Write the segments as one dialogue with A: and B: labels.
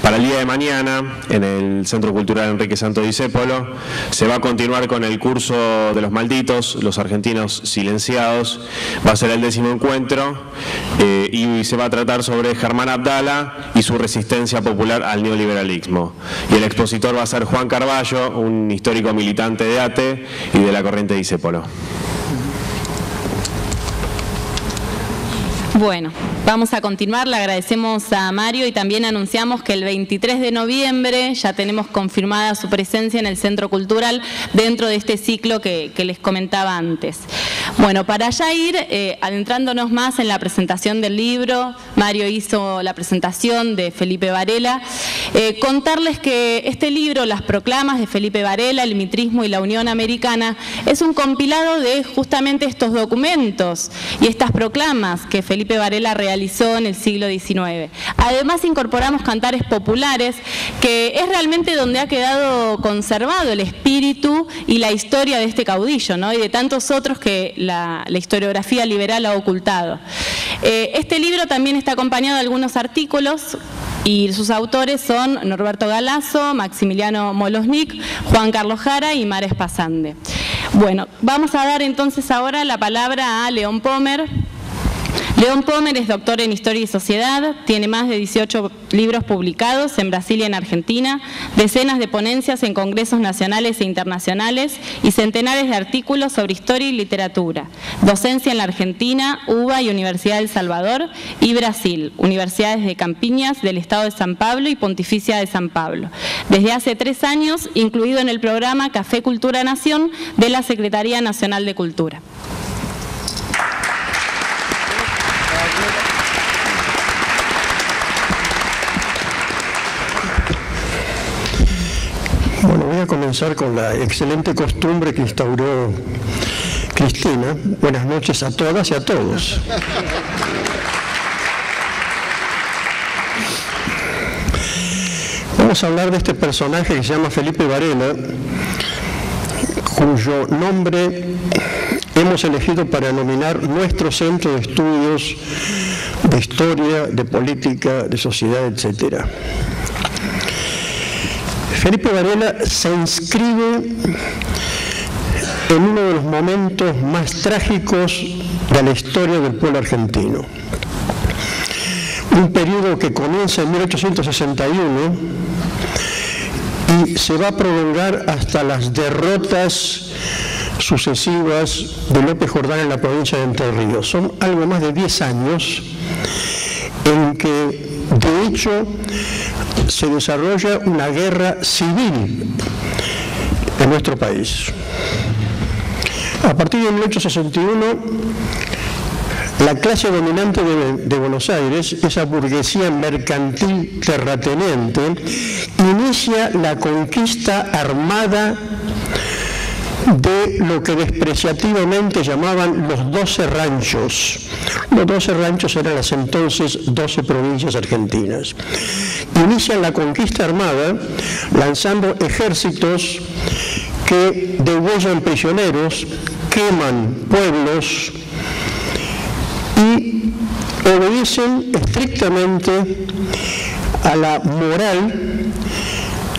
A: Para el día de mañana, en el Centro Cultural Enrique Santo Discépolo, se va a continuar con el curso de los malditos, los argentinos silenciados. Va a ser el 10º encuentro y se va a tratar sobre Germán Abdala y su resistencia popular al neoliberalismo. Y el expositor va a ser Juan Carballo, un histórico militante de ATE y de la corriente Discépolo.
B: Bueno, vamos a continuar. Le agradecemos a Mario y también anunciamos que el 23 de noviembre ya tenemos confirmada su presencia en el Centro Cultural dentro de este ciclo que les comentaba antes. Bueno, para ya ir adentrándonos más en la presentación del libro, Mario hizo la presentación de Felipe Varela, contarles que este libro, Las proclamas de Felipe Varela, el mitrismo y la Unión Americana, es un compilado de justamente estos documentos y estas proclamas que Felipe Varela realizó en el siglo XIX. Además incorporamos cantares populares, que es realmente donde ha quedado conservado el espíritu y la historia de este caudillo, ¿no? Y de tantos otros que la historiografía liberal ha ocultado. Este libro también está acompañado de algunos artículos y sus autores son Norberto Galazo, Maximiliano Molosnik, Juan Carlos Jara y Mares Pasande. Bueno, vamos a dar entonces ahora la palabra a León Pomer. León Pomer es doctor en Historia y Sociedad, tiene más de 18 libros publicados en Brasil y en Argentina, decenas de ponencias en congresos nacionales e internacionales y centenares de artículos sobre historia y literatura, docencia en la Argentina, UBA y Universidad del Salvador y Brasil, Universidades de Campiñas, del Estado de San Pablo y Pontificia de San Pablo. Desde hace 3 años, incluido en el programa Café Cultura Nación de la Secretaría Nacional de Cultura.
C: Bueno, voy a comenzar con la excelente costumbre que instauró Cristina. Buenas noches a todas y a todos. Vamos a hablar de este personaje que se llama Felipe Varela, cuyo nombre hemos elegido para denominar nuestro centro de estudios de historia, de política, de sociedad, etc. Felipe Varela se inscribe en uno de los momentos más trágicos de la historia del pueblo argentino. Un periodo que comienza en 1861 y se va a prolongar hasta las derrotas sucesivas de López Jordán en la provincia de Entre Ríos. Son algo más de 10 años en que, de hecho, se desarrolla una guerra civil en nuestro país. A partir de 1861, la clase dominante de Buenos Aires, esa burguesía mercantil terrateniente, inicia la conquista armada de lo que despreciativamente llamaban los 12 ranchos. Los 12 ranchos eran las entonces 12 provincias argentinas. Inician la conquista armada lanzando ejércitos que degüellan prisioneros, queman pueblos y obedecen estrictamente a la moral,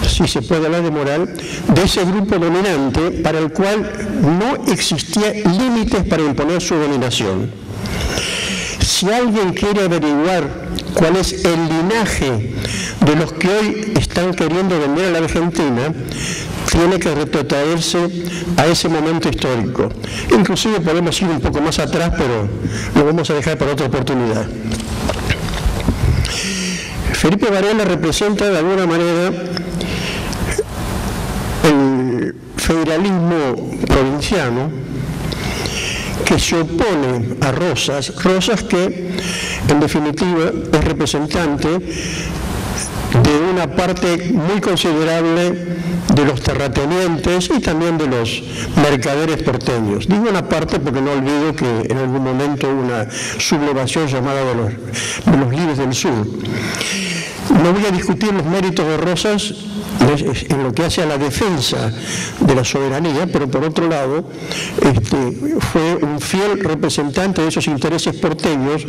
C: si se puede hablar de moral, de ese grupo dominante para el cual no existía límites para imponer su dominación. Si alguien quiere averiguar cuál es el linaje de los que hoy están queriendo vender a la Argentina, tiene que retrotraerse a ese momento histórico. Inclusive podemos ir un poco más atrás, pero lo vamos a dejar para otra oportunidad. Felipe Varela representa de alguna manera el federalismo provinciano que se opone a Rosas que en definitiva es representante de una parte muy considerable de los terratenientes y también de los mercaderes porteños. Digo una parte porque no olvido que en algún momento hubo una sublevación llamada de los Libres del Sur. No voy a discutir los méritos de Rosas en lo que hace a la defensa de la soberanía, pero por otro lado fue un fiel representante de esos intereses porteños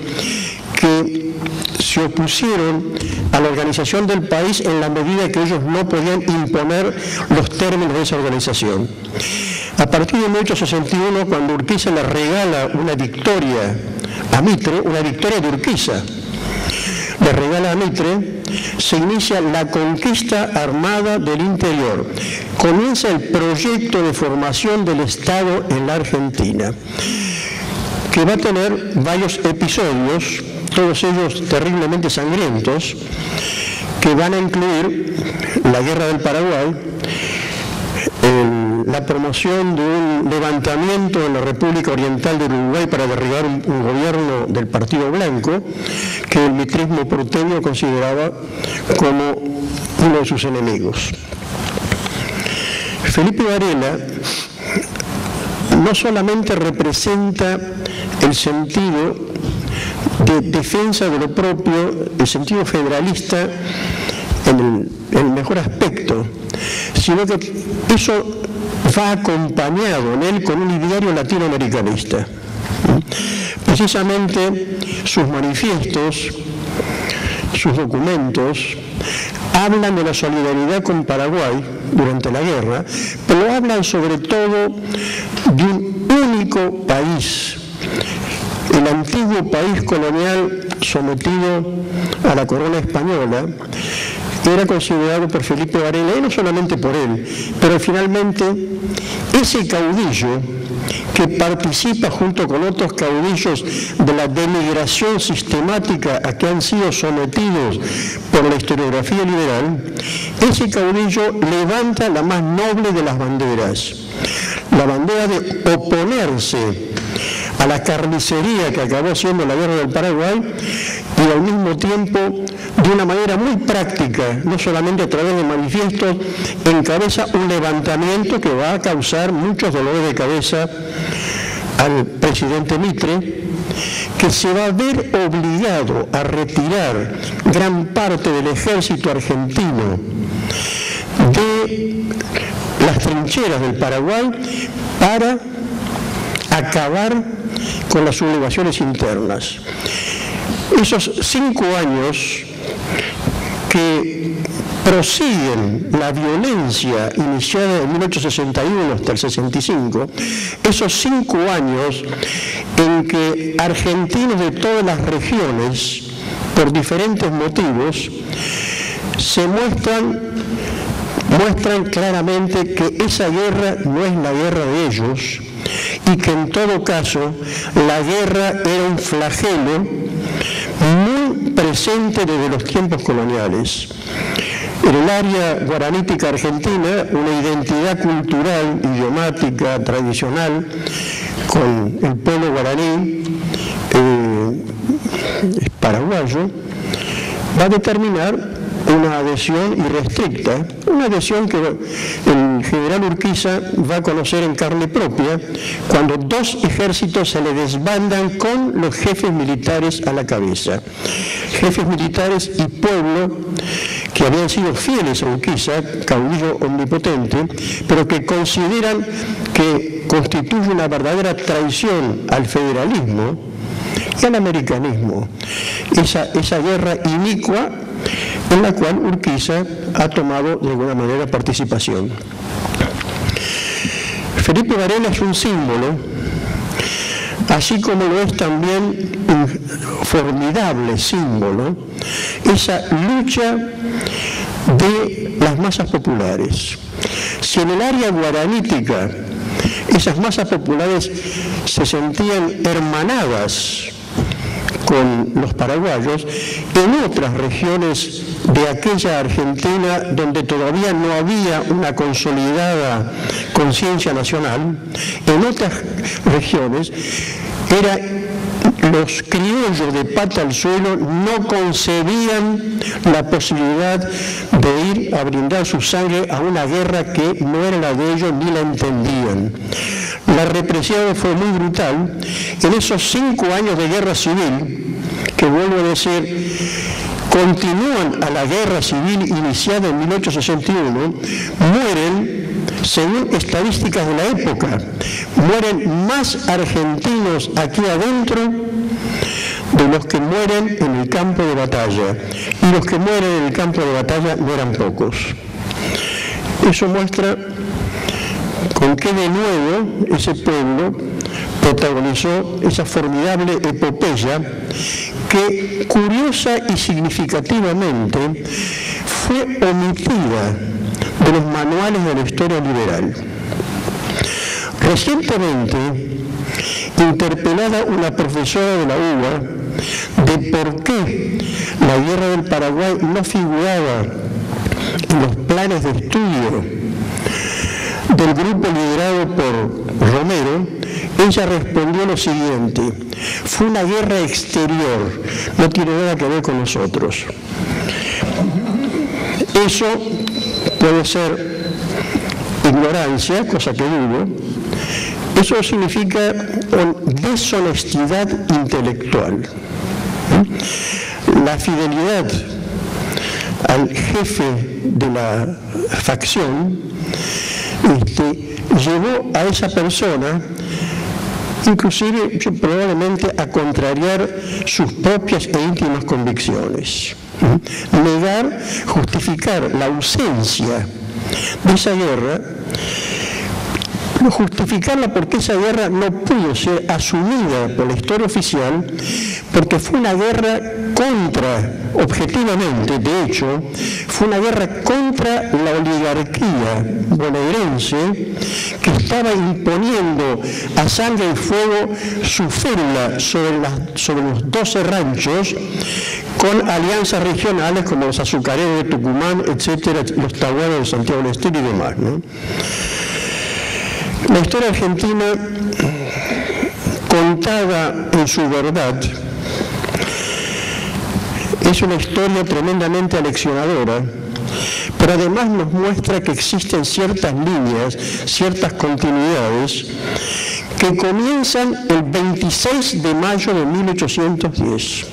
C: que se se opusieron a la organización del país en la medida que ellos no podían imponer los términos de esa organización. A partir de 1861, cuando Urquiza le regala una victoria a Mitre, una victoria de Urquiza, le regala a Mitre, se inicia la conquista armada del interior. Comienza el proyecto de formación del Estado en la Argentina, que va a tener varios episodios, todos ellos terriblemente sangrientos, que van a incluir la Guerra del Paraguay, la promoción de un levantamiento en la República Oriental del Uruguay para derribar un gobierno del Partido Blanco que el mitrismo porteño consideraba como uno de sus enemigos. Felipe Varela no solamente representa el sentido de defensa de lo propio, el sentido federalista en el mejor aspecto, sino que eso va acompañado en él con un ideario latinoamericanista. Precisamente sus manifiestos, sus documentos, hablan de la solidaridad con Paraguay durante la guerra, pero hablan sobre todo de un único país, el antiguo país colonial sometido a la corona española. Era considerado por Felipe Varela, y no solamente por él, pero finalmente ese caudillo que participa junto con otros caudillos de la denigración sistemática a que han sido sometidos por la historiografía liberal, ese caudillo levanta la más noble de las banderas, la bandera de oponerse a la carnicería que acabó siendo la Guerra del Paraguay, y al mismo tiempo, de una manera muy práctica, no solamente a través de manifiestos, encabeza un levantamiento que va a causar muchos dolores de cabeza al presidente Mitre, que se va a ver obligado a retirar gran parte del ejército argentino de las trincheras del Paraguay para acabar con las sublevaciones internas. Esos 5 años que prosiguen la violencia iniciada en 1861 hasta el 65, esos 5 años en que argentinos de todas las regiones, por diferentes motivos, muestran claramente que esa guerra no es la guerra de ellos, y que en todo caso la guerra era un flagelo muy presente desde los tiempos coloniales. En el área guaranítica argentina, una identidad cultural, idiomática, tradicional, con el pueblo guaraní paraguayo, va a determinar una adhesión irrestricta, una adhesión que el general Urquiza va a conocer en carne propia cuando 2 ejércitos se le desbandan con los jefes militares a la cabeza. Jefes militares y pueblo que habían sido fieles a Urquiza, caudillo omnipotente, pero que consideran que constituye una verdadera traición al federalismo y al americanismo, esa guerra inicua en la cual Urquiza ha tomado de alguna manera participación. Felipe Varela es un símbolo, así como lo es también un formidable símbolo, esa lucha de las masas populares. Si en el área guaranítica esas masas populares se sentían hermanadas con los paraguayos, en otras regiones de aquella Argentina donde todavía no había una consolidada conciencia nacional, en otras regiones los criollos de pata al suelo no concebían la posibilidad de ir a brindar su sangre a una guerra que no era la de ellos ni la entendían. La represión fue muy brutal. En esos 5 años de guerra civil, que vuelvo a decir, continúan a la guerra civil iniciada en 1861, mueren, según estadísticas de la época, mueren más argentinos aquí adentro de los que mueren en el campo de batalla, y los que mueren en el campo de batalla no eran pocos. Eso muestra con qué de nuevo ese pueblo protagonizó esa formidable epopeya que, curiosa y significativamente, fue omitida de los manuales de la historia liberal. Recientemente, interpelada una profesora de la UBA de por qué la guerra del Paraguay no figuraba en los planes de estudio del grupo liderado por Romero, ella respondió lo siguiente: fue una guerra exterior, no tiene nada que ver con nosotros. Eso puede ser ignorancia, cosa que dudo. Eso significa deshonestidad intelectual. La fidelidad al jefe de la facción llevó a esa persona, inclusive probablemente, a contrariar sus propias e íntimas convicciones. Negar, justificar la ausencia de esa guerra, justificarla porque esa guerra no pudo ser asumida por la historia oficial, porque fue una guerra contra, objetivamente, de hecho, fue una guerra contra la oligarquía bonaerense que estaba imponiendo a sangre y fuego su férula sobre los 12 ranchos, con alianzas regionales como los azucareros de Tucumán, etcétera, los tahuanos de Santiago del Estero y demás, ¿no? La historia argentina, contada en su verdad, es una historia tremendamente aleccionadora, pero además nos muestra que existen ciertas líneas, ciertas continuidades, que comienzan el 26 de mayo de 1810.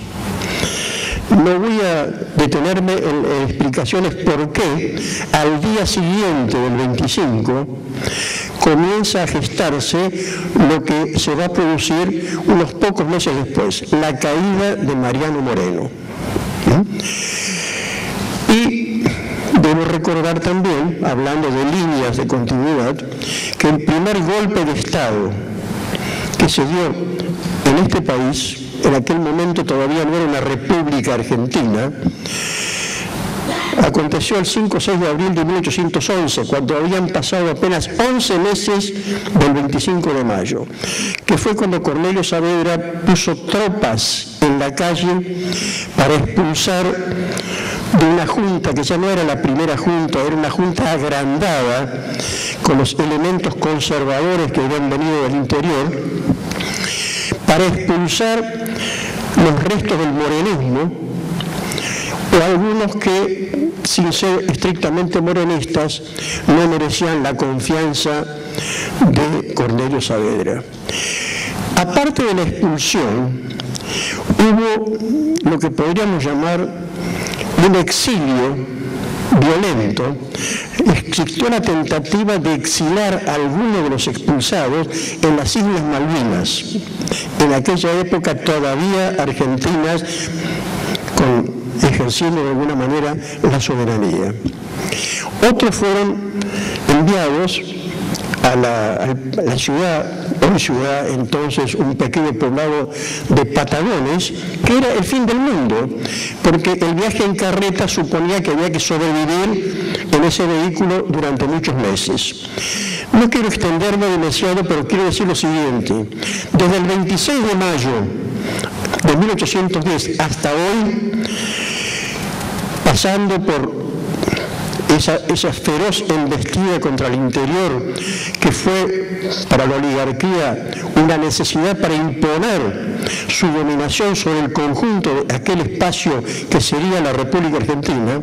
C: No voy a detenerme en explicaciones por qué al día siguiente del 25 comienza a gestarse lo que se va a producir unos pocos meses después, la caída de Mariano Moreno. Y debo recordar también, hablando de líneas de continuidad, que el primer golpe de Estado que se dio en este país, en aquel momento todavía no era una república argentina, aconteció el 5 o 6 de abril de 1811, cuando habían pasado apenas 11 meses del 25 de mayo, que fue cuando Cornelio Saavedra puso tropas en la calle para expulsar de una junta que ya no era la primera junta, era una junta agrandada con los elementos conservadores que habían venido del interior, para expulsar los restos del morenismo, o algunos que, sin ser estrictamente morenistas, no merecían la confianza de Cornelio Saavedra. Aparte de la expulsión, hubo lo que podríamos llamar un exilio violento. Existió la tentativa de exilar a algunos de los expulsados en las Islas Malvinas, en aquella época todavía argentinas, ejerciendo de alguna manera la soberanía. Otros fueron enviados a la ciudad, hoy ciudad, entonces un pequeño poblado de Patagones, que era el fin del mundo, porque el viaje en carreta suponía que había que sobrevivir en ese vehículo durante muchos meses. No quiero extenderme demasiado, pero quiero decir lo siguiente: desde el 26 de mayo de 1810 hasta hoy, pasando por esa feroz embestida contra el interior, que fue para la oligarquía una necesidad para imponer su dominación sobre el conjunto de aquel espacio que sería la República Argentina,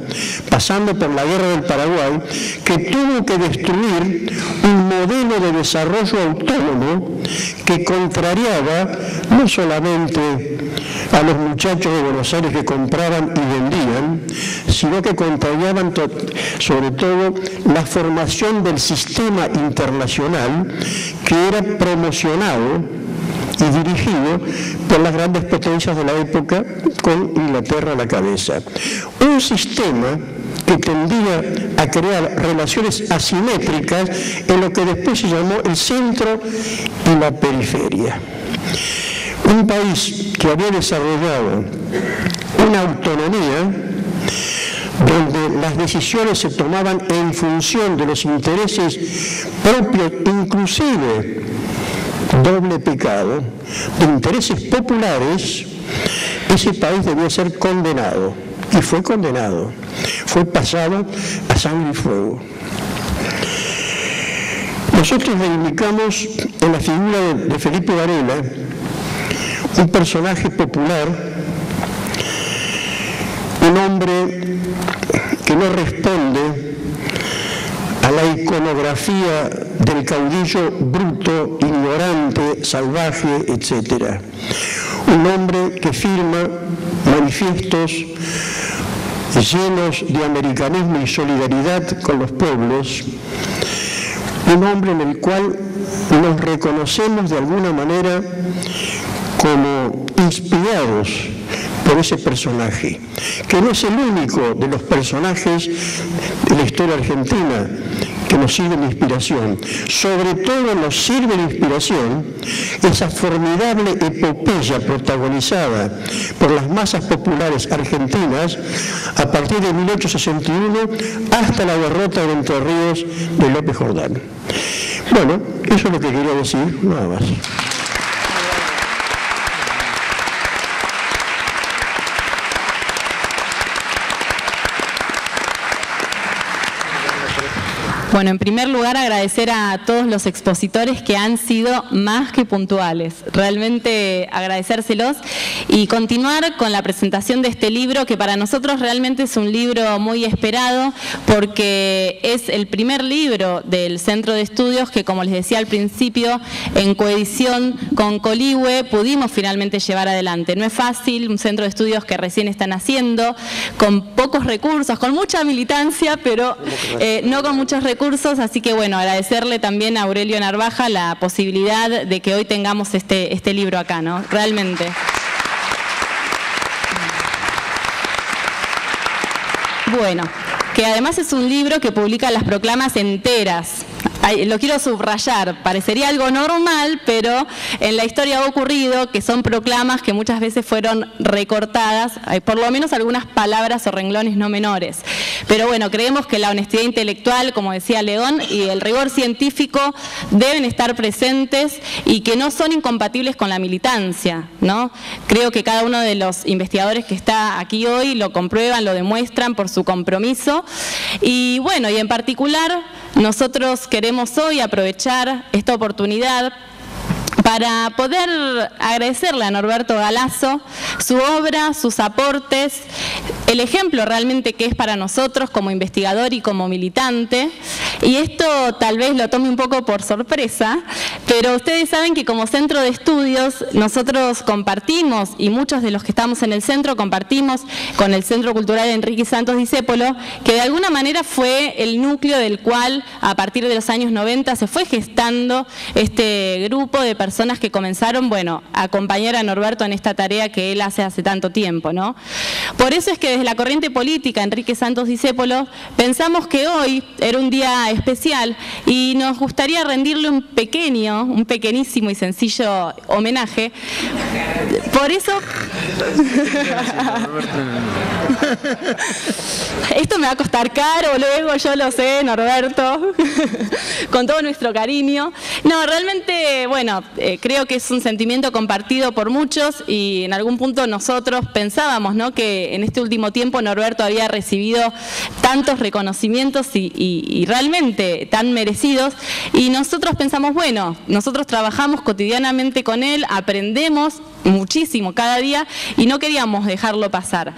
C: pasando por la Guerra del Paraguay, que tuvo que destruir un modelo de desarrollo autónomo que contrariaba no solamente a los muchachos de Buenos Aires que compraban y vendían, sino que contrariaban sobre todo la formación del sistema internacional que era promocionado y dirigido por las grandes potencias de la época, con Inglaterra a la cabeza. Un sistema que tendía a crear relaciones asimétricas en lo que después se llamó el centro y la periferia. Un país que había desarrollado una autonomía donde las decisiones se tomaban en función de los intereses propios, inclusive, doble pecado, de intereses populares, ese país debió ser condenado. Y fue condenado, fue pasado a sangre y fuego. Nosotros reivindicamos en la figura de Felipe Varela un personaje popular, un hombre que no responde a la iconografía del caudillo bruto, ignorante, salvaje, etc. Un hombre que firma manifiestos llenos de americanismo y solidaridad con los pueblos, un hombre en el cual nos reconocemos de alguna manera como inspirados por ese personaje, que no es el único de los personajes de la historia argentina que nos sirve de inspiración. Sobre todo nos sirve de inspiración esa formidable epopeya protagonizada por las masas populares argentinas a partir de 1861 hasta la derrota de Entre Ríos de López Jordán. Bueno, eso es lo que quería decir, nada más.
B: Bueno, en primer lugar agradecer a todos los expositores que han sido más que puntuales. Realmente agradecérselos y continuar con la presentación de este libro, que para nosotros realmente es un libro muy esperado porque es el primer libro del Centro de Estudios que, como les decía al principio, en coedición con Coligüe pudimos finalmente llevar adelante. No es fácil, un centro de estudios que recién están haciendo, con pocos recursos, con mucha militancia, pero no con muchos recursos. Así que bueno, agradecerle también a Aurelio Narvaja la posibilidad de que hoy tengamos este libro acá, ¿no? Realmente. Bueno, que además es un libro que publica las proclamas enteras. Lo quiero subrayar, parecería algo normal, pero en la historia ha ocurrido que son proclamas que muchas veces fueron recortadas, por lo menos algunas palabras o renglones no menores. Pero bueno, creemos que la honestidad intelectual, como decía León, y el rigor científico deben estar presentes y que no son incompatibles con la militancia, ¿no? Creo que cada uno de los investigadores que está aquí hoy lo comprueban, lo demuestran por su compromiso. Y bueno, y en particular nosotros queremos hoy aprovechar esta oportunidad para poder agradecerle a Norberto Galazo su obra, sus aportes, el ejemplo realmente que es para nosotros como investigador y como militante. Y esto tal vez lo tome un poco por sorpresa, pero ustedes saben que como centro de estudios nosotros compartimos, y muchos de los que estamos en el centro compartimos con el Centro Cultural Enrique Santos Discépolo, que de alguna manera fue el núcleo del cual a partir de los años 90 se fue gestando este grupo de personas que comenzaron, bueno, a acompañar a Norberto en esta tarea que él hace tanto tiempo, ¿no? Por eso es que desde la corriente política Enrique Santos Discépolo pensamos que hoy era un día especial y nos gustaría rendirle un pequeñísimo y sencillo homenaje. Por eso... Esto me va a costar caro luego, yo lo sé, Norberto, con todo nuestro cariño. No, realmente, bueno, creo que es un sentimiento compartido por muchos y en algún punto nosotros pensábamos, ¿no?, que en este último tiempo Norberto había recibido tantos reconocimientos y realmente tan merecidos, y nosotros pensamos, bueno, nosotros trabajamos cotidianamente con él, aprendemos muchísimo cada día y no queríamos dejarlo pasar.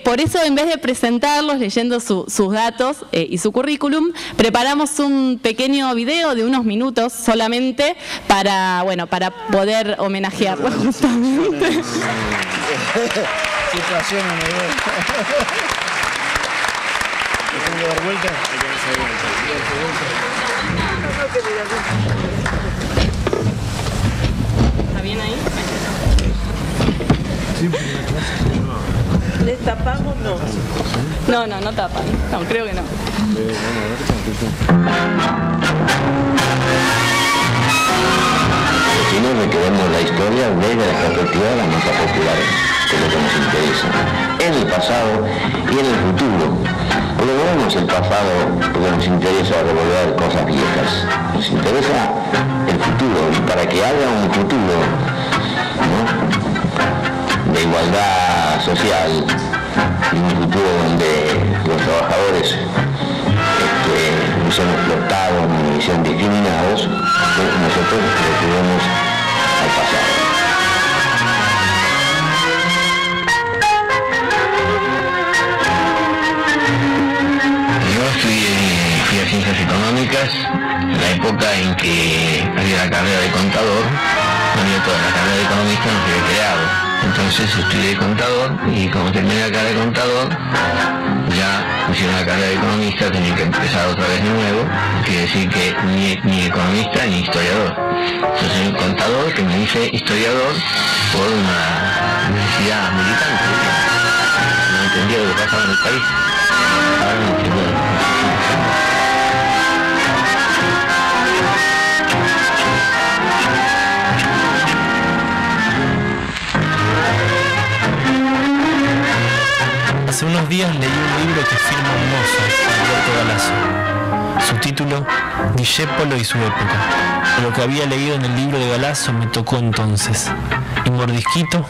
B: Por eso, en vez de presentarlos leyendo sus datos y su currículum, preparamos un pequeño video de unos minutos solamente para, bueno, para poder homenajearlo justamente. bien ahí?
D: ¿Les tapamos?
B: No tapan. No, creo que no.
E: Si no recreamos la historia desde la perspectiva de la masa popular, que es lo que nos interesa, en el pasado y en el futuro. Porque no vemos el pasado porque nos interesa revolver cosas viejas, nos interesa el futuro, y para que haya un futuro, ¿no?, de igualdad social, y un futuro donde los trabajadores no sean explotados ni sean discriminados, nosotros recurrimos al pasado. Yo fui a Ciencias Económicas en la época en que había la carrera de contador, no había toda la carrera de economista, no se había creado. Entonces estudié contador y como terminé la carrera de contador, ya hicieron la carrera de economista, tenía que empezar otra vez de nuevo, quiere decir que ni economista ni historiador. Yo soy un contador que me hice historiador por una necesidad militante. No entendía lo que pasaba en el país. Ahora no entiendo lo que pasa.
F: Hace unos días leí un libro que firma un mozo, Alberto Galasso. Su título, Discépolo y su época. Lo que había leído en el libro de Galasso me tocó entonces. Y mordisquito,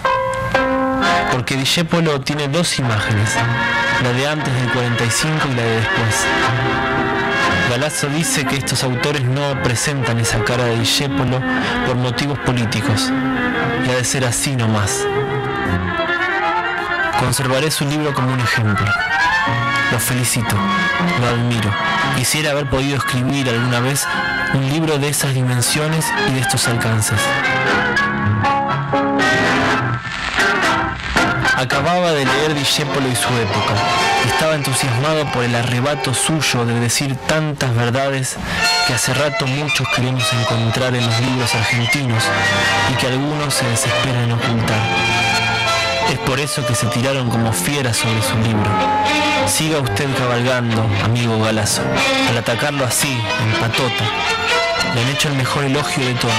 F: porque Discépolo tiene dos imágenes, la de antes del 45 y la de después. Galasso dice que estos autores no presentan esa cara de Discépolo por motivos políticos, y ha de ser así nomás. Conservaré su libro como un ejemplo. Lo felicito, lo admiro. Quisiera haber podido escribir alguna vez un libro de esas dimensiones y de estos alcances. Acababa de leer Discépolo y su época. Estaba entusiasmado por el arrebato suyo de decir tantas verdades que hace rato muchos queremos encontrar en los libros argentinos y que algunos se desesperan en ocultar. Es por eso que se tiraron como fieras sobre su libro. Siga usted cabalgando, amigo Galasso, al atacarlo así, en patota. Le han hecho el mejor elogio de todos.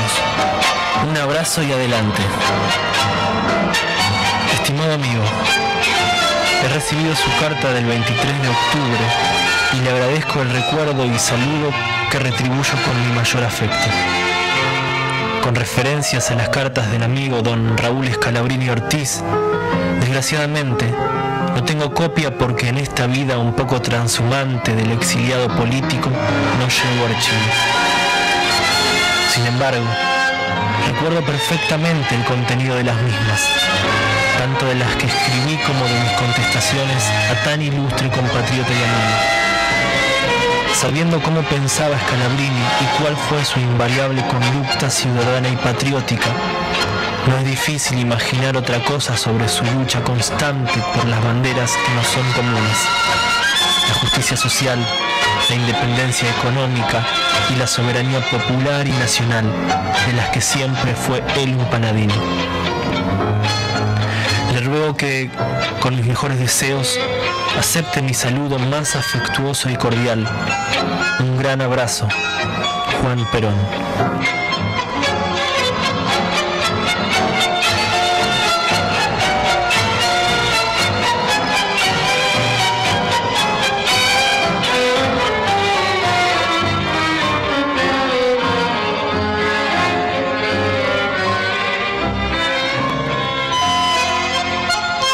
F: Un abrazo y adelante. Estimado amigo, he recibido su carta del 23 de octubre y le agradezco el recuerdo y saludo que retribuyo con mi mayor afecto. Con referencias a las cartas del amigo don Raúl Scalabrini Ortiz, desgraciadamente no tengo copia porque en esta vida un poco transhumante del exiliado político no llegó a archivo. Sin embargo, recuerdo perfectamente el contenido de las mismas, tanto de las que escribí como de mis contestaciones a tan ilustre compatriota y amigo. Sabiendo cómo pensaba Scalabrini y cuál fue su invariable conducta ciudadana y patriótica, no es difícil imaginar otra cosa sobre su lucha constante por las banderas que no son comunes: la justicia social, la independencia económica y la soberanía popular y nacional, de las que siempre fue él un paladín. Le ruego que, con mis mejores deseos, acepte mi saludo más afectuoso y cordial. Un gran abrazo, Juan Perón.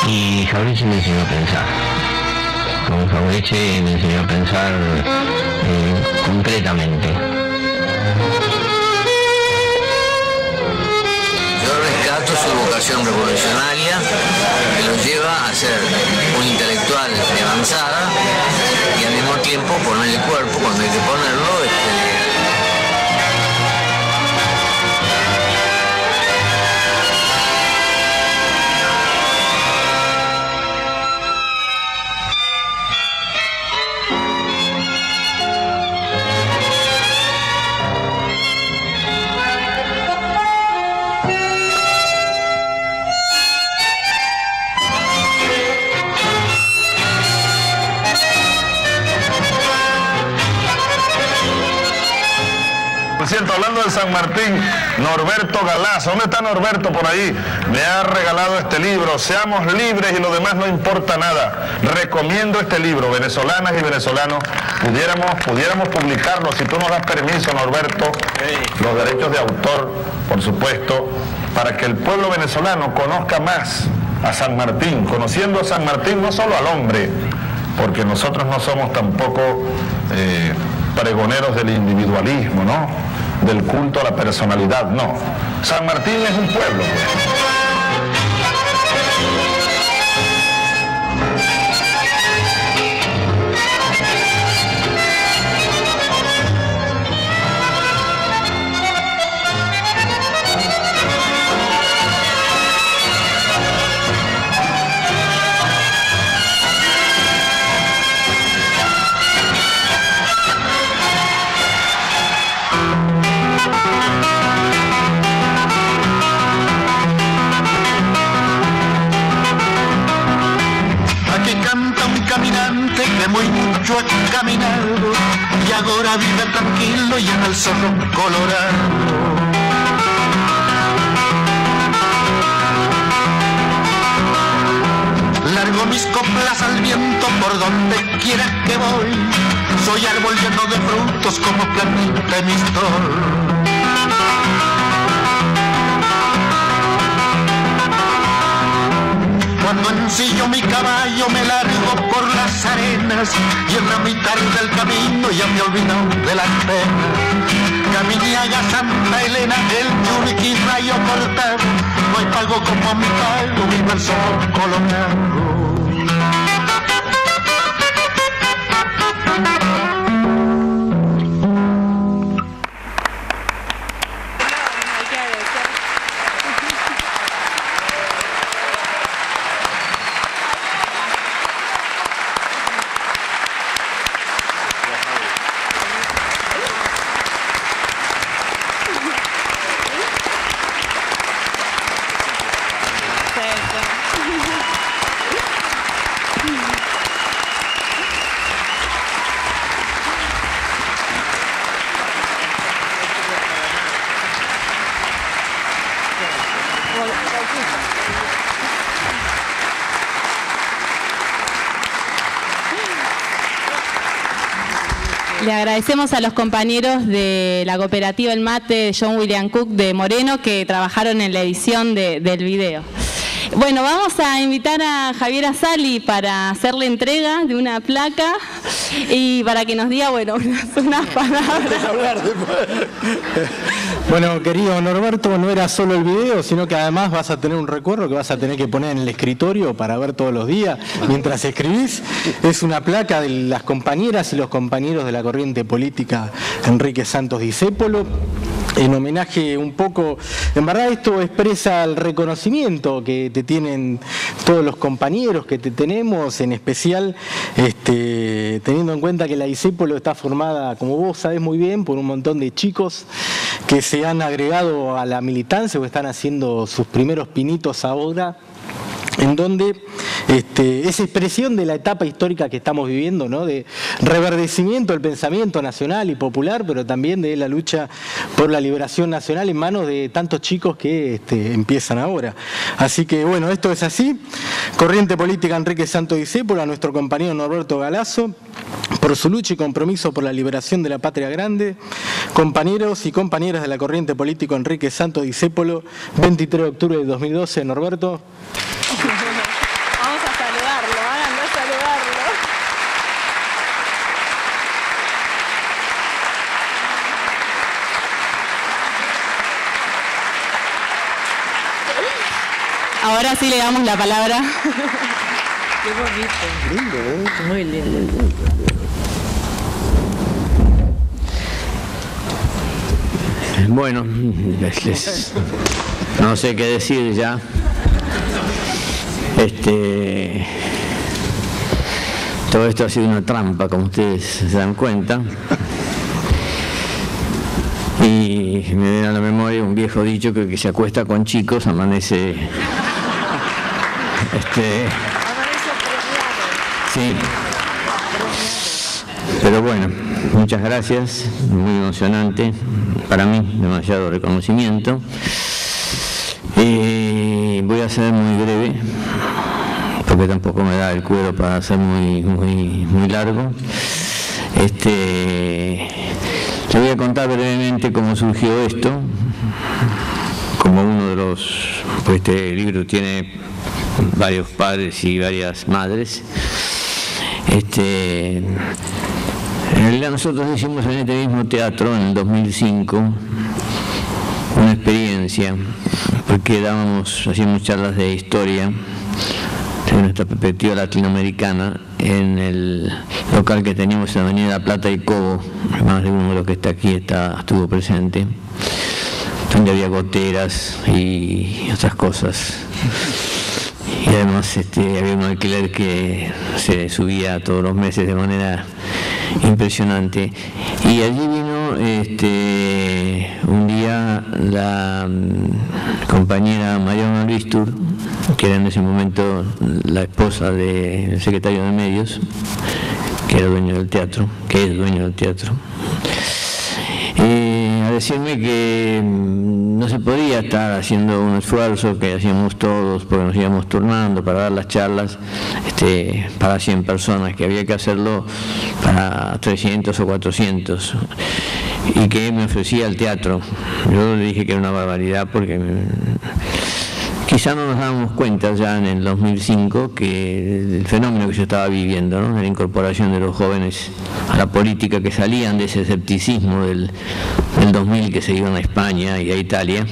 E: Y Fabrici me enseñó a pensar. Con Fabrici me enseñó a pensar concretamente. Yo rescato su vocación revolucionaria, que lo lleva a ser un intelectual de avanzada y al mismo tiempo poner el cuerpo cuando hay que ponerlo.
D: Por cierto, hablando de San Martín, Norberto Galazo, ¿dónde está Norberto por ahí? Me ha regalado este libro, Seamos Libres y lo demás no importa nada. Recomiendo este libro, venezolanas y venezolanos, pudiéramos publicarlo, si tú nos das permiso, Norberto, los derechos de autor, por supuesto, para que el pueblo venezolano conozca más a San Martín, conociendo a San Martín no solo al hombre, porque nosotros no somos tampoco pregoneros del individualismo, ¿no? Del culto a la personalidad, no. San Martín es un pueblo, pues.
G: Caminante que muy mucho ha caminado y ahora vive tranquilo y en el cerro colorado. Largo mis coplas al viento por donde quiera que voy. Soy árbol lleno de frutos como planita mistol. Cuando ensillo mi caballo me largo por las arenas y en la mitad del camino ya me olvido de las penas. Caminiaga, Santa Elena, el Churiquí, Rayo Cortado, no hay pago como mi pago, mi verso colorado.
B: Le agradecemos a los compañeros de la cooperativa El Mate de John William Cook de Moreno que trabajaron en la edición del video. Bueno, vamos a invitar a Javier Asali para hacerle entrega de una placa y para que nos diga, bueno, unas palabras.
H: Bueno, querido Norberto, no era solo el video, sino que además vas a tener un recuerdo que vas a tener que poner en el escritorio para ver todos los días mientras escribís. Es una placa de las compañeras y los compañeros de la corriente política Enrique Santos Discépolo, en homenaje un poco, en verdad esto expresa el reconocimiento que te tienen todos los compañeros que te tenemos, en especial teniendo en cuenta que la Discépolo está formada, como vos sabés muy bien, por un montón de chicos que se han agregado a la militancia o están haciendo sus primeros pinitos ahora, en donde esa expresión de la etapa histórica que estamos viviendo, ¿no? De reverdecimiento del pensamiento nacional y popular, pero también de la lucha por la liberación nacional en manos de tantos chicos que empiezan ahora. Así que bueno, esto es así. Corriente política Enrique Santos Discépolo, a nuestro compañero Norberto Galazo, por su lucha y compromiso por la liberación de la patria grande. Compañeros y compañeras de la corriente política Enrique Santos Discépolo, 23 de octubre de 2012, Norberto.
B: Vamos a saludarlo, anda a saludarlo. Ahora sí le damos la palabra.
I: Qué bonito. Lindo, muy lindo.
E: Bueno, no sé qué decir ya. Todo esto ha sido una trampa, como ustedes se dan cuenta. Y me viene a la memoria un viejo dicho que se acuesta con chicos, amanece... Sí. Pero bueno, muchas gracias, muy emocionante para mí, demasiado reconocimiento. Voy a ser muy breve, porque tampoco me da el cuero para ser muy largo. Te voy a contar brevemente cómo surgió esto. Como uno de los, pues este libro tiene varios padres y varias madres. En realidad nosotros hicimos en este mismo teatro, en el 2005, una experiencia, porque hacíamos charlas de historia, de nuestra perspectiva latinoamericana, en el local que teníamos en Avenida Plata y Cobo. Más de uno de los que está aquí estuvo presente, donde había goteras y otras cosas. Y además había un alquiler que se subía todos los meses de manera impresionante. Y allí vino un día la compañera Mariana Luistur, que era en ese momento la esposa del secretario de Medios, que era dueño del teatro, que es dueño del teatro, a decirme que no se podía estar haciendo un esfuerzo que hacíamos todos, porque nos íbamos turnando para dar las charlas para 100 personas, que había que hacerlo para 300 o 400, y que me ofrecía el teatro. Yo le dije que era una barbaridad, porque quizá no nos dábamos cuenta ya en el 2005 que el fenómeno que yo estaba viviendo, ¿no?, de la incorporación de los jóvenes a la política, que salían de ese escepticismo del 2000, que se iban a España y a Italia,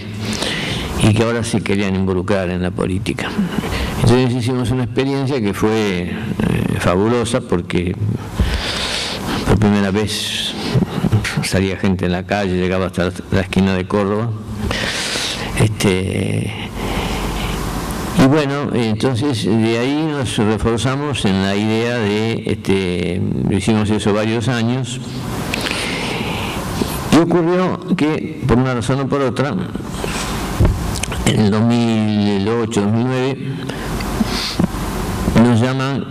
E: y que ahora se querían involucrar en la política. Entonces hicimos una experiencia que fue fabulosa, porque por primera vez salía gente en la calle, llegaba hasta la esquina de Córdoba. Y bueno, entonces de ahí nos reforzamos en la idea de, hicimos eso varios años, y ocurrió que, por una razón o por otra, en el 2008-2009 nos llaman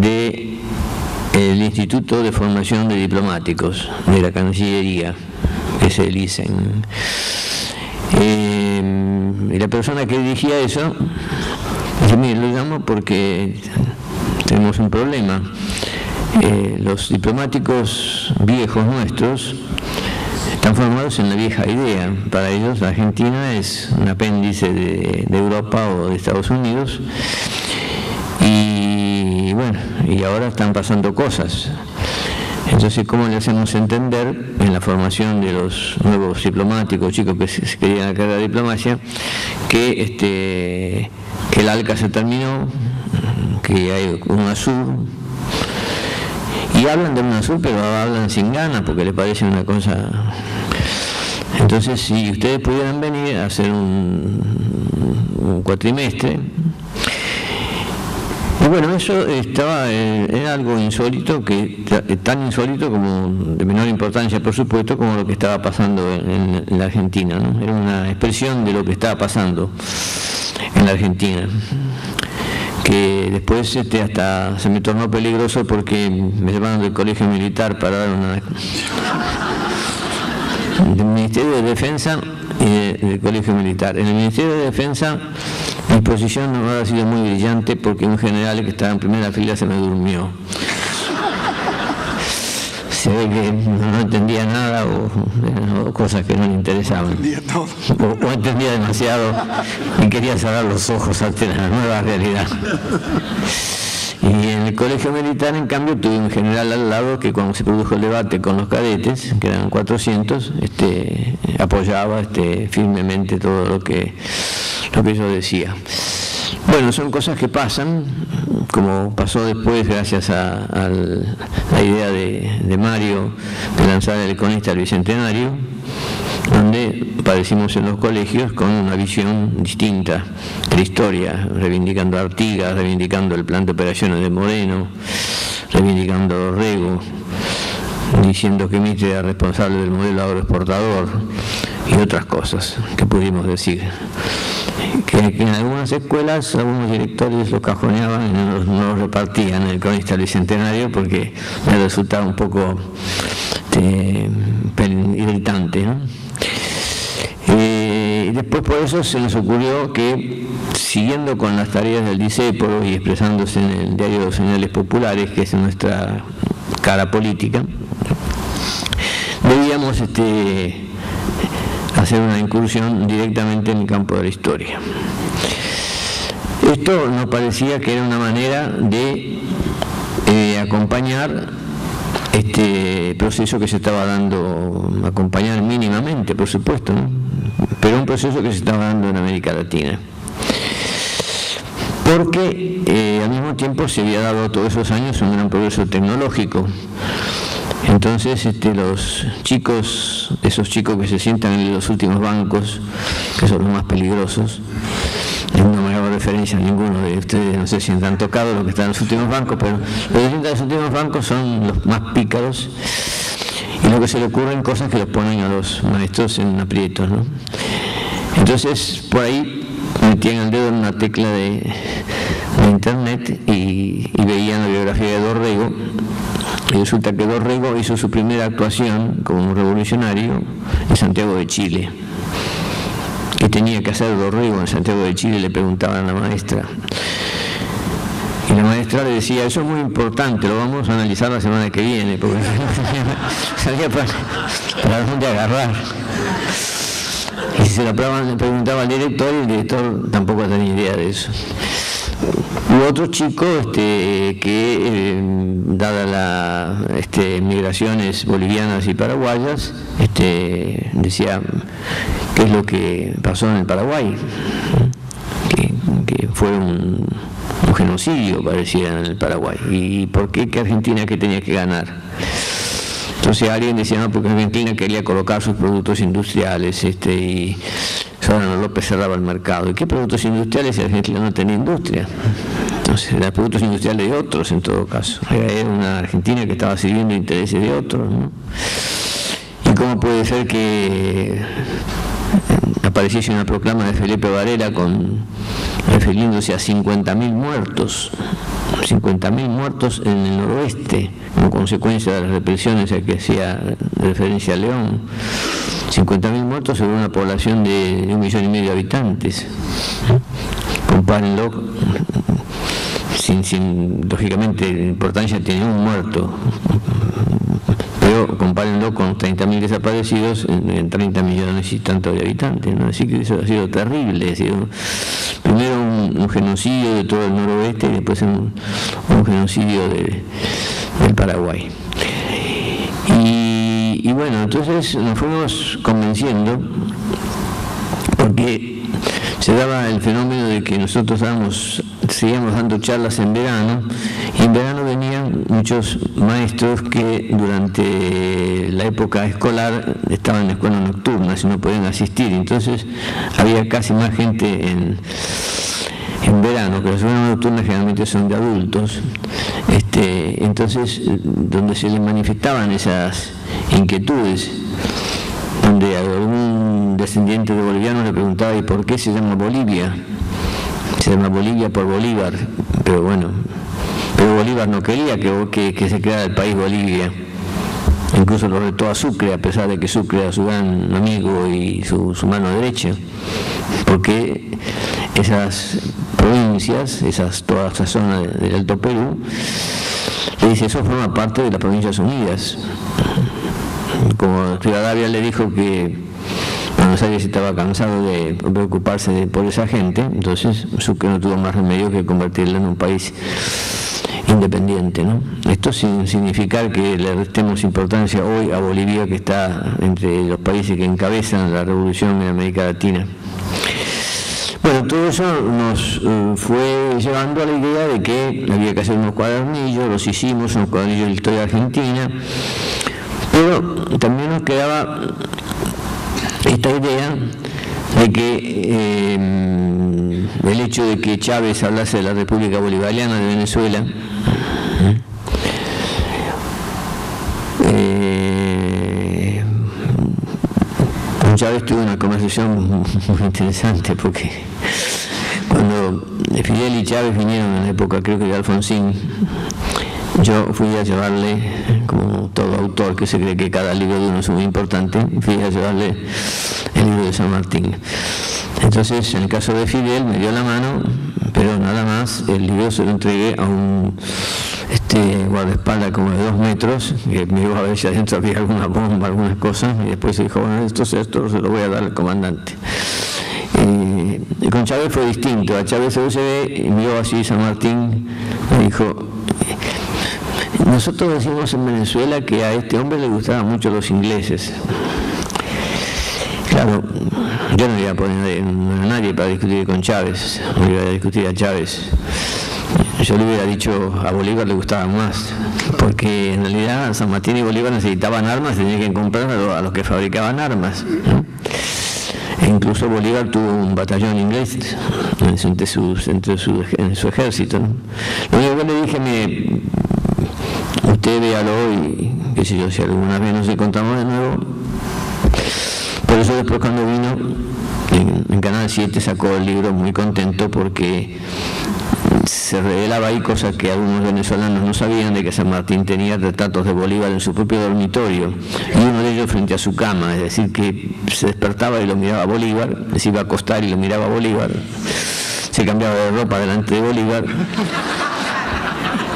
E: del Instituto de Formación de Diplomáticos de la Cancillería, que es el ISEN. Y la persona que dirigía eso dice: mire, lo llamo porque tenemos un problema. Los diplomáticos viejos nuestros están formados en la vieja idea. Para ellos la Argentina es un apéndice de Europa o de Estados Unidos, y bueno, y ahora están pasando cosas. Entonces, ¿cómo le hacemos entender en la formación de los nuevos diplomáticos, chicos que se querían la carrera de diplomacia, que el ALCA se terminó, que hay UNASUR, y hablan de UNASUR, pero hablan sin ganas, porque les parece una cosa. Entonces, si ustedes pudieran venir a hacer un cuatrimestre. Y bueno, eso era algo insólito, tan insólito como, de menor importancia por supuesto, como lo que estaba pasando en la Argentina, ¿no? Era una expresión de lo que estaba pasando en la Argentina, que después hasta se me tornó peligroso, porque me llevaron del colegio militar para dar del Ministerio de Defensa y del colegio militar. En el Ministerio de Defensa mi posición no ha sido muy brillante, porque un general que estaba en primera fila se me durmió. Se ve que no entendía nada, o cosas que no le interesaban, o entendía demasiado y quería cerrar los ojos ante la nueva realidad. Y en el colegio militar, en cambio, tuve un general al lado que, cuando se produjo el debate con los cadetes, que eran 400, apoyaba firmemente todo lo que yo decía. Bueno, son cosas que pasan, como pasó después, gracias a la idea de Mario de lanzar el Econista al Bicentenario, donde padecimos en los colegios con una visión distinta de la historia, reivindicando a Artigas, reivindicando el plan de operaciones de Moreno, reivindicando a Dorrego, diciendo que Mitre era responsable del modelo agroexportador y otras cosas que pudimos decir. que en algunas escuelas algunos directores lo cajoneaban y no lo repartían en el cronista bicentenario porque me resultaba un poco irritante, ¿no? Y después por eso se nos ocurrió que, siguiendo con las tareas del Discépolo y expresándose en el diario Señales Populares, que es nuestra cara política, debíamos hacer una incursión directamente en el campo de la historia. Esto nos parecía que era una manera de acompañar este proceso que se estaba dando, acompañar mínimamente, por supuesto, ¿no? Pero un proceso que se estaba dando en América Latina. Porque al mismo tiempo se había dado todos esos años un gran progreso tecnológico. Entonces los chicos, esos chicos que se sientan en los últimos bancos, que son los más peligrosos, no me hago referencia a ninguno de ustedes, no sé si han tocado los que están en los últimos bancos, pero los que sientan en los últimos bancos son los más pícaros y lo que se le ocurren cosas que los ponen a los maestros en aprietos, ¿no? Entonces por ahí metían el dedo en una tecla de internet y veían la biografía de Dorrego. Y resulta que Dorrego hizo su primera actuación como un revolucionario en Santiago de Chile. ¿Qué tenía que hacer Dorrego en Santiago de Chile? Le preguntaban a la maestra. Y la maestra le decía, eso es muy importante, lo vamos a analizar la semana que viene, porque salía para dónde agarrar. Y se le preguntaba al director, y el director tampoco tenía idea de eso. Hubo otro chico que, dadas las migraciones bolivianas y paraguayas, decía qué es lo que pasó en el Paraguay, que fue un genocidio, parecía, en el Paraguay. ¿Y por qué que Argentina que tenía que ganar? Entonces alguien decía, no, porque Argentina quería colocar sus productos industriales y Solano López cerraba el mercado. ¿Y qué productos industriales si Argentina no tenía industria? Entonces eran productos industriales de otros en todo caso. Era una Argentina que estaba sirviendo intereses de otros, ¿no? ¿Y cómo puede ser que apareciese una proclama de Felipe Varela refiriéndose a 50.000 muertos? 50.000 muertos en el noroeste, como consecuencia de las represiones a que hacía referencia a León. 50.000 muertos sobre una población de 1,5 millones de habitantes. Compárenlo, sin lógicamente importancia tiene un muerto, pero compárenlo con 30.000 desaparecidos en 30 millones y tanto de habitantes, ¿no? Así que eso ha sido terrible, ha sido primero un genocidio de todo el noroeste y después un genocidio del Paraguay. Y bueno, entonces nos fuimos convenciendo, porque se daba el fenómeno de que nosotros seguíamos dando charlas en verano, y en verano venían muchos maestros que durante la época escolar estaban en escuelas nocturnas y no podían asistir. Entonces había casi más gente en verano, que las escuelas nocturnas generalmente son de adultos. Entonces, donde se les manifestaban esas inquietudes, donde algún descendiente de bolivianos le preguntaba, ¿y por qué se llama Bolivia? Se llama Bolivia por Bolívar, pero bueno, pero Bolívar no quería que se creara el país Bolivia. Incluso lo retó a Sucre, a pesar de que Sucre era su gran amigo y su mano derecha, porque esas provincias, toda esa zona del Alto Perú, le dice, eso forma parte de las Provincias Unidas. Como Rivadavia le dijo que Buenos Aires estaba cansado de preocuparse por esa gente, entonces Sucre no tuvo más remedio que convertirla en un país independiente, ¿no? Esto sin significar que le restemos importancia hoy a Bolivia, que está entre los países que encabezan la revolución en América Latina. Bueno, todo eso nos fue llevando a la idea de que había que hacer unos cuadernillos, los hicimos, unos cuadernillos de la historia argentina, pero también nos quedaba esta idea de que el hecho de que Chávez hablase de la República Bolivariana de Venezuela Con Chávez tuve una conversación muy interesante, porque cuando Fidel y Chávez vinieron en la época, creo que de Alfonsín, yo fui a llevarle, como todo autor que se cree que cada libro de uno es muy importante, fui a llevarle el libro de San Martín. Entonces, en el caso de Fidel, me dio la mano, pero nada más, el libro se lo entregué a un guardaespaldas como de 2 metros, que me iba a ver si adentro había alguna bomba, algunas cosas, y después se dijo, bueno, esto se lo voy a dar al comandante. Y con Chávez fue distinto. A Chávez se vio así San Martín, me dijo, nosotros decimos en Venezuela que a este hombre le gustaban mucho los ingleses. Claro, yo no iba a poner a nadie para discutir con Chávez, no iba a discutir a Chávez. Yo le hubiera dicho a Bolívar le gustaban más, porque en realidad San Martín y Bolívar necesitaban armas, tenían que comprar a los que fabricaban armas, ¿no? E incluso Bolívar tuvo un batallón inglés en su ejército, ¿no? Lo único que le dije, mire, usted véalo y qué sé yo, si alguna vez nos encontramos de nuevo. Por eso después cuando vino en Canal 7 sacó el libro muy contento, porque se revelaba ahí cosas que algunos venezolanos no sabían, de que San Martín tenía retratos de Bolívar en su propio dormitorio, y uno de ellos frente a su cama, es decir, que se despertaba y lo miraba a Bolívar, se iba a acostar y lo miraba a Bolívar, se cambiaba de ropa delante de Bolívar.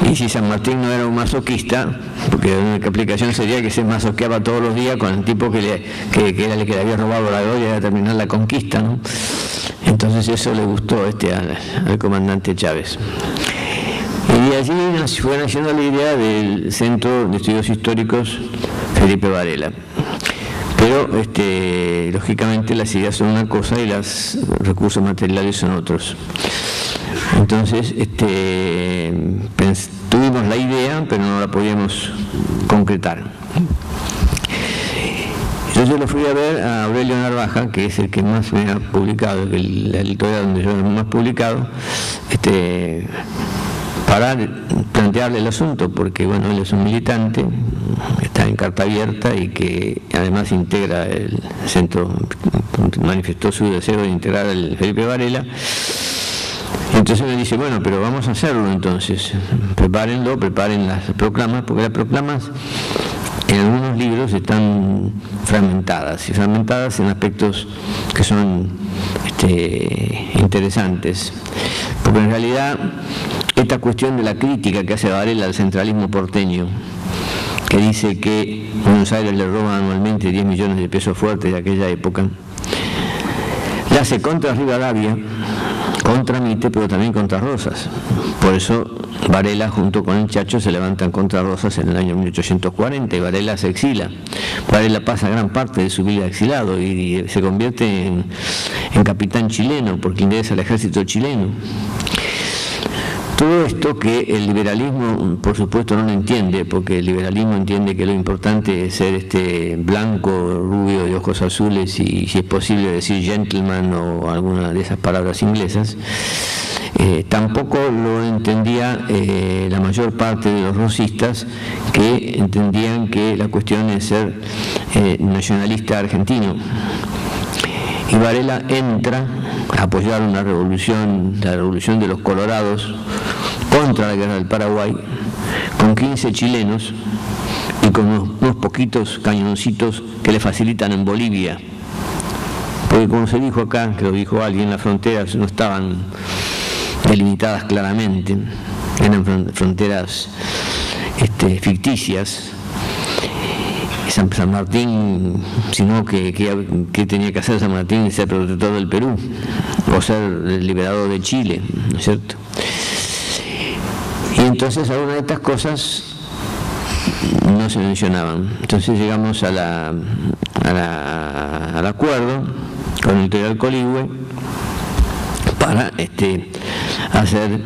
E: Y si San Martín no era un masoquista, porque la única explicación sería que se masoqueaba todos los días con el tipo que le había robado la gloria de terminar la conquista, ¿no? Entonces eso le gustó al comandante Chávez. Y allí fue naciendo la idea del Centro de Estudios Históricos Felipe Varela. Pero lógicamente las ideas son una cosa y los recursos materiales son otros. Entonces tuvimos la idea, pero no la podíamos concretar. Entonces yo lo fui a ver a Aurelio Narvaja, que es el que más me ha publicado, la editorial donde yo más publicado, para plantearle el asunto, porque bueno, él es un militante, está en carta abierta y que además integra el centro, manifestó su deseo de integrar el Felipe Varela. Entonces me dice, bueno, pero vamos a hacerlo entonces, preparen las proclamas, porque las proclamas en algunos libros están fragmentadas, y fragmentadas en aspectos que son interesantes, porque en realidad esta cuestión de la crítica que hace Varela al centralismo porteño, que dice que Buenos Aires le roba anualmente 10 millones de pesos fuertes de aquella época, la hace contra Rivadavia, contra Mitre, pero también contra Rosas. Por eso Varela junto con el Chacho se levantan contra Rosas en el año 1840 y Varela se exila. Varela pasa gran parte de su vida exilado y se convierte en capitán chileno porque ingresa al ejército chileno. Todo esto que el liberalismo, por supuesto, no lo entiende, porque el liberalismo entiende que lo importante es ser blanco, rubio, de ojos azules y, si es posible, decir gentleman o alguna de esas palabras inglesas. Tampoco lo entendía la mayor parte de los rosistas, que entendían que la cuestión es ser nacionalista argentino. Y Varela entra a apoyar una revolución, la revolución de los colorados contra la guerra del Paraguay, con 15 chilenos y con unos poquitos cañoncitos que le facilitan en Bolivia. Porque como se dijo acá, que lo dijo alguien, las fronteras no estaban delimitadas claramente, eran fronteras ficticias. San Martín, sino que tenía que hacer San Martín, ser protector del Perú o ser el liberador de Chile, ¿no es cierto? Y entonces algunas de estas cosas no se mencionaban. Entonces llegamos al acuerdo con el editorial Coligüe para hacer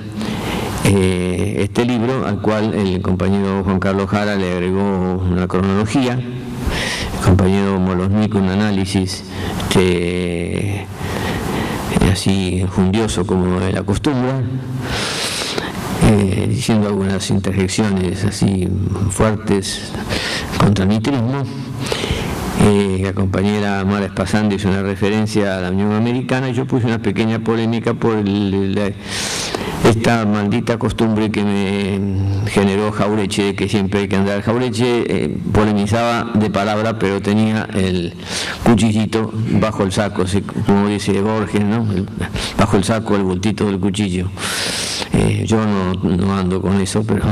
E: este libro, al cual el compañero Juan Carlos Jara le agregó una cronología, el compañero Molosnik un análisis así enjundioso como él acostumbra, diciendo algunas interjecciones así fuertes contra el mitrismo, La compañera Mara Espasandi hizo una referencia a la Unión Americana y yo puse una pequeña polémica por esta maldita costumbre que me generó Jauretche, de que siempre hay que andar. Jauretche polemizaba de palabra, pero tenía el cuchillito bajo el saco, como dice Borges, ¿no? Bajo el saco el bultito del cuchillo. Yo no ando con eso, pero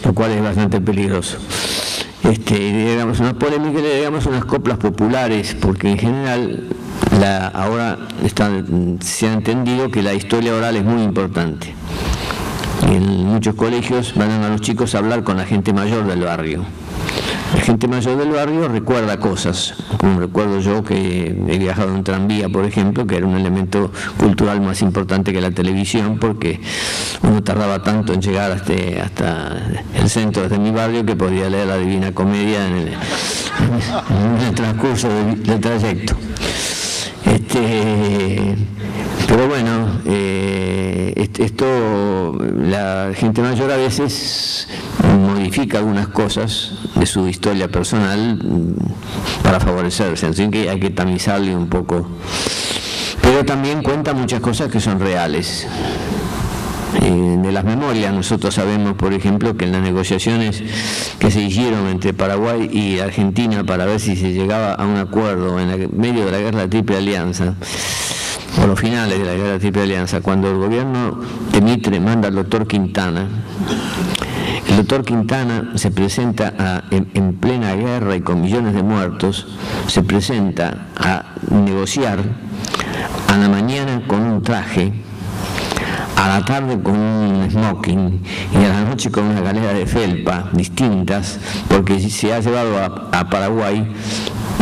E: lo cual es bastante peligroso. Le damos una polémica y le damos unas coplas populares, porque en general ahora se ha entendido que la historia oral es muy importante. Y en muchos colegios mandan a los chicos a hablar con la gente mayor del barrio. La gente mayor del barrio recuerda cosas, como recuerdo yo que he viajado en un tranvía, por ejemplo, que era un elemento cultural más importante que la televisión, porque uno tardaba tanto en llegar hasta el centro de mi barrio que podía leer la Divina Comedia en el transcurso del trayecto. Pero bueno, la gente mayor a veces modifica algunas cosas de su historia personal para favorecerse, así que hay que tamizarle un poco. Pero también cuenta muchas cosas que son reales. De las memorias, nosotros sabemos, por ejemplo, que en las negociaciones que se hicieron entre Paraguay y Argentina para ver si se llegaba a un acuerdo en medio de la guerra de la Triple Alianza, o los finales de la guerra de la Triple Alianza, cuando el gobierno de Mitre manda al doctor Quintana, el doctor Quintana se presenta en plena guerra y con millones de muertos, se presenta a negociar a la mañana con un traje, a la tarde con un smoking y a la noche con una galera de felpa distintas, porque se ha llevado a Paraguay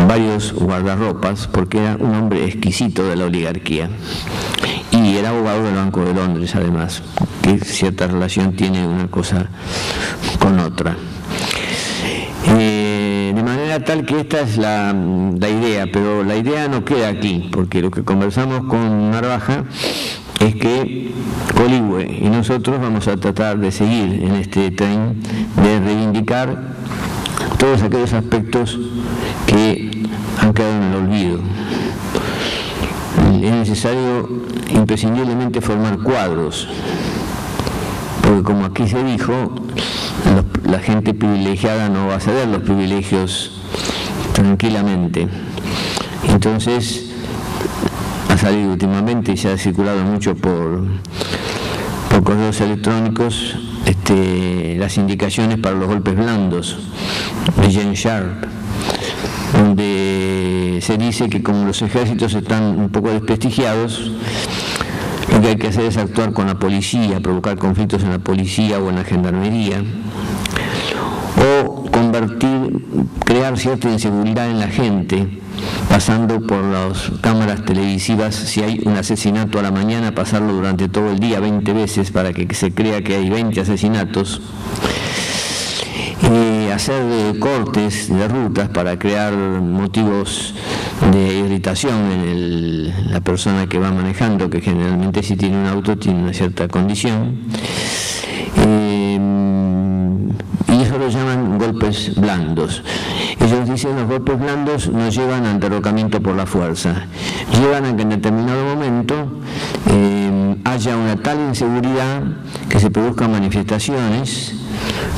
E: varios guardarropas, porque era un hombre exquisito de la oligarquía y era abogado del Banco de Londres, además, que cierta relación tiene una cosa con otra. De manera tal que esta es la idea, pero la idea no queda aquí, porque lo que conversamos con Narvaja es que Coligüe y nosotros vamos a tratar de seguir en este tren de reivindicar todos aquellos aspectos que han quedado en el olvido. Es necesario imprescindiblemente formar cuadros, porque como aquí se dijo, la gente privilegiada no va a ceder los privilegios tranquilamente. Entonces, ha salido últimamente y se ha circulado mucho por correos electrónicos las indicaciones para los golpes blandos de Jane Sharp, donde se dice que como los ejércitos están un poco desprestigiados, lo que hay que hacer es actuar con la policía, provocar conflictos en la policía o en la gendarmería, o crear cierta inseguridad en la gente, pasando por las cámaras televisivas, si hay un asesinato a la mañana, pasarlo durante todo el día 20 veces para que se crea que hay 20 asesinatos, hacer cortes de rutas para crear motivos de irritación en la persona que va manejando, que generalmente si tiene un auto tiene una cierta condición. Y eso lo llaman golpes blandos. Ellos dicen los golpes blandos no llevan al derrocamiento por la fuerza, llevan a que en determinado momento haya una tal inseguridad que se produzcan manifestaciones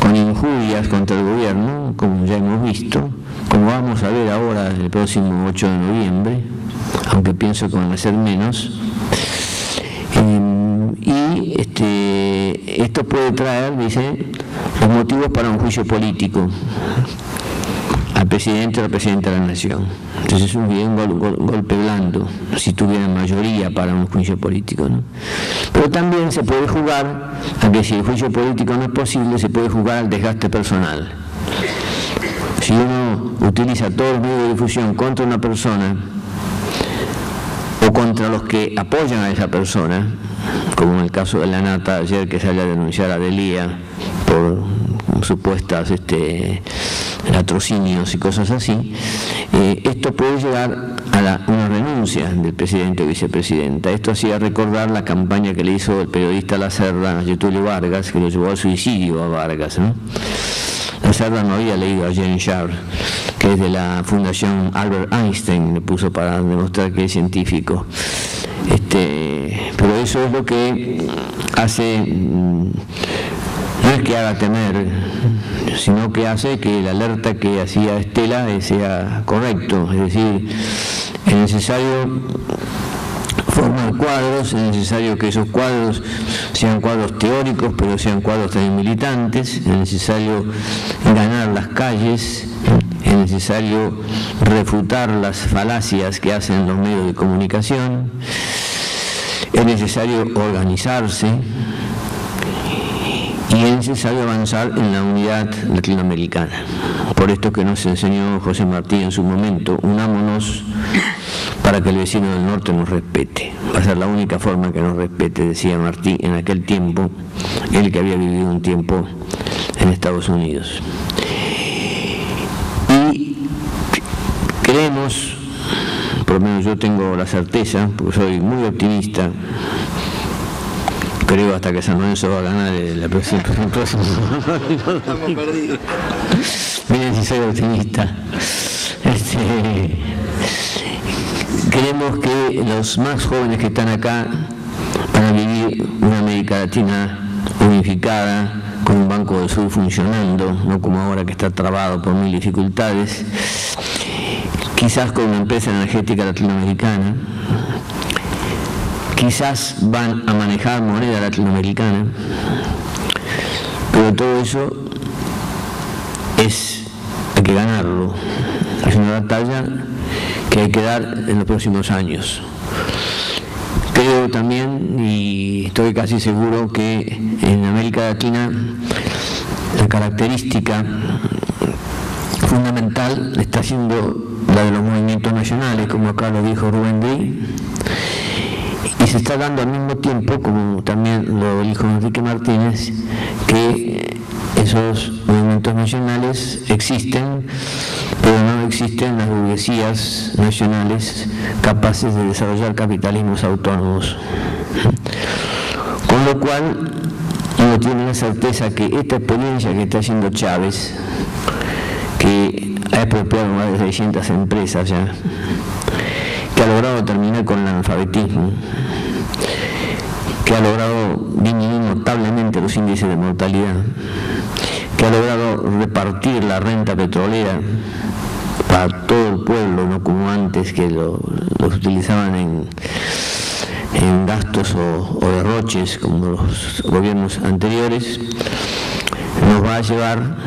E: con injurias contra el gobierno, como ya hemos visto, como vamos a ver ahora el próximo 8 de noviembre, aunque pienso que van a ser menos. Y esto puede traer, dice, los motivos para un juicio político al presidente o a la presidenta de la nación. Entonces es un golpe blando, si tuvieran mayoría para un juicio político, ¿no? Pero también se puede jugar a que si el juicio político no es posible, se puede jugar al desgaste personal. Si uno utiliza todos los medios de difusión contra una persona o contra los que apoyan a esa persona, como en el caso de la Nata ayer, que sale a denunciar a Delía por supuestas latrocinios y cosas así, esto puede llegar a una renuncia del presidente o vicepresidenta. Esto hacía recordar la campaña que le hizo el periodista Lacerda a Getúlio Vargas, que lo llevó al suicidio a Vargas, ¿no? La Cerda no había leído a James Sharp, que es de la Fundación Albert Einstein, le puso para demostrar que es científico. Pero eso es lo que hace, no es que haga temer, sino que hace que la alerta que hacía Estela sea correcto, es decir, es necesario formar cuadros, es necesario que esos cuadros sean cuadros teóricos, pero sean cuadros también militantes, es necesario ganar las calles, es necesario refutar las falacias que hacen los medios de comunicación, es necesario organizarse y es necesario avanzar en la unidad latinoamericana. Por esto que nos enseñó José Martí en su momento, unámonos para que el vecino del norte nos respete. Va a ser la única forma que nos respete, decía Martí en aquel tiempo, él que había vivido un tiempo en Estados Unidos. Y creemos, por lo menos yo tengo la certeza, porque soy muy optimista, creo hasta que San Lorenzo va a ganar la próxima.
J: Estamos perdidos.
E: Miren si soy optimista. Creemos que los más jóvenes que están acá van a vivir una América Latina unificada, con un Banco del Sur funcionando, no como ahora que está trabado por mil dificultades, quizás con una empresa energética latinoamericana, quizás van a manejar moneda latinoamericana, pero todo eso hay que ganarlo, es una batalla que hay que dar en los próximos años. Creo también, y estoy casi seguro, que en América Latina la característica fundamental está siendo la de los movimientos nacionales, como acá lo dijo Rubén Gris, y se está dando al mismo tiempo, como también lo dijo Enrique Martínez, que esos movimientos nacionales existen, pero no existen las burguesías nacionales capaces de desarrollar capitalismos autónomos. Con lo cual, uno tiene la certeza que esta experiencia que está haciendo Chávez, que ha expropiado más de 600 empresas ya, que ha logrado terminar con el analfabetismo, que ha logrado disminuir notablemente los índices de mortalidad, que ha logrado repartir la renta petrolera para todo el pueblo, no como antes que los utilizaban en gastos o derroches como los gobiernos anteriores, nos va a llevar,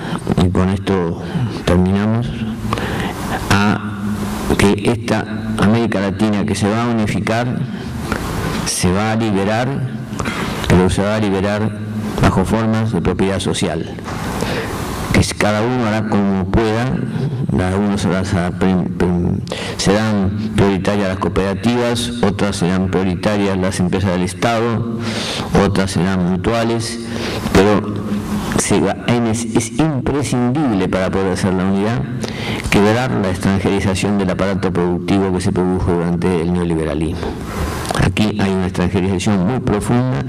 E: y con esto terminamos, a que esta América Latina que se va a unificar se va a liberar, pero se va a liberar bajo formas de propiedad social, que cada uno hará como pueda. Algunos serán prioritarias las cooperativas, otras serán prioritarias las empresas del Estado, otras serán mutuales, pero es imprescindible para poder hacer la unidad quebrar la extranjerización del aparato productivo que se produjo durante el neoliberalismo. Aquí hay una extranjerización muy profunda,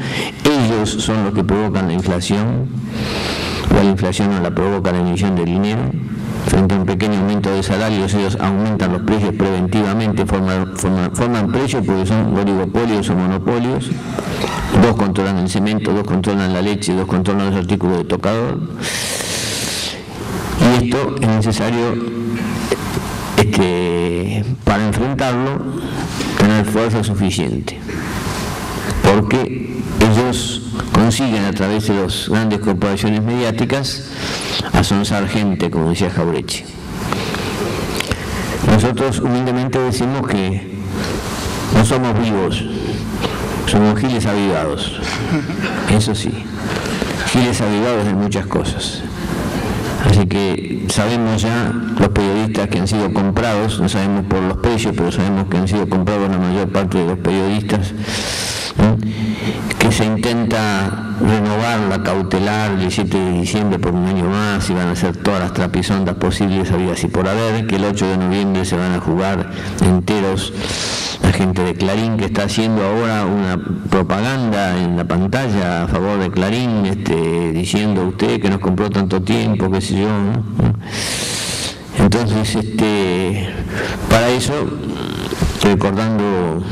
E: ellos son los que provocan la inflación, la inflación no la provoca la emisión de dinero. Frente a un pequeño aumento de salarios, ellos aumentan los precios preventivamente, forman precios porque son oligopolios o monopolios. Dos controlan el cemento, dos controlan la leche, dos controlan los artículos de tocador. Y esto es necesario, para enfrentarlo, tener fuerza suficiente. Porque ellos consiguen a través de las grandes corporaciones mediáticas asonsar gente, como decía Jauretche. Nosotros humildemente decimos que no somos vivos, somos giles avivados. Eso sí, giles avivados de muchas cosas. Así que sabemos ya los periodistas que han sido comprados, no sabemos por los precios, pero sabemos que han sido comprados la mayor parte de los periodistas, que se intenta renovar la cautelar el 17 de diciembre por un año más y van a hacer todas las trapisondas posibles habidas y por haber, que el 8 de noviembre se van a jugar enteros la gente de Clarín, que está haciendo ahora una propaganda en la pantalla a favor de Clarín, diciendo usted que nos compró tanto tiempo, qué sé yo, ¿no? Entonces, para eso, recordando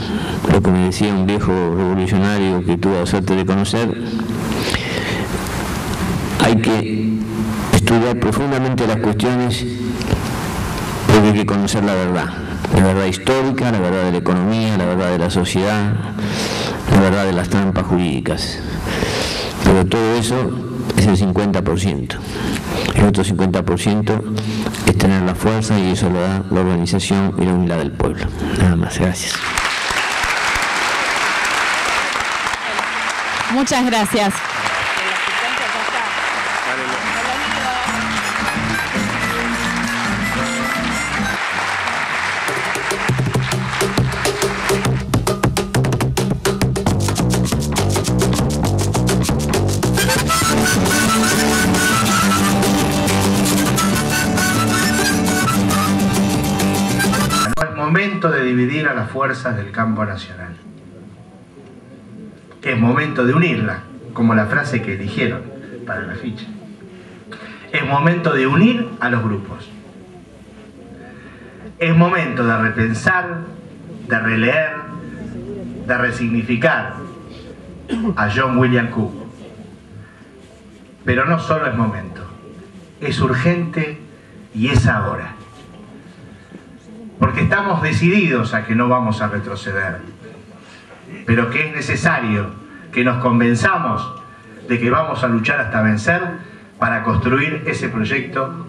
E: lo que me decía un viejo revolucionario que tuve la suerte de conocer, hay que estudiar profundamente las cuestiones porque hay que conocer la verdad histórica, la verdad de la economía, la verdad de la sociedad, la verdad de las trampas jurídicas. Pero todo eso es el 50%. El otro 50% es tener la fuerza, y eso lo da la organización y la unidad del pueblo. Nada más, gracias.
B: Muchas gracias.
K: Momento de dividir a las fuerzas del campo nacional. Es momento de unirla, como la frase que eligieron para el afiche. Es momento de unir a los grupos. Es momento de repensar, de releer, de resignificar a John William Cook. Pero no solo es momento, es urgente y es ahora. Porque estamos decididos a que no vamos a retroceder, pero que es necesario que nos convenzamos de que vamos a luchar hasta vencer para construir ese proyecto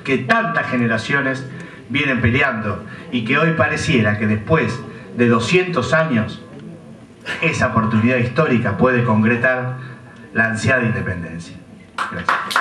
K: que tantas generaciones vienen peleando y que hoy pareciera que después de 200 años esa oportunidad histórica puede concretar la ansiada independencia. Gracias.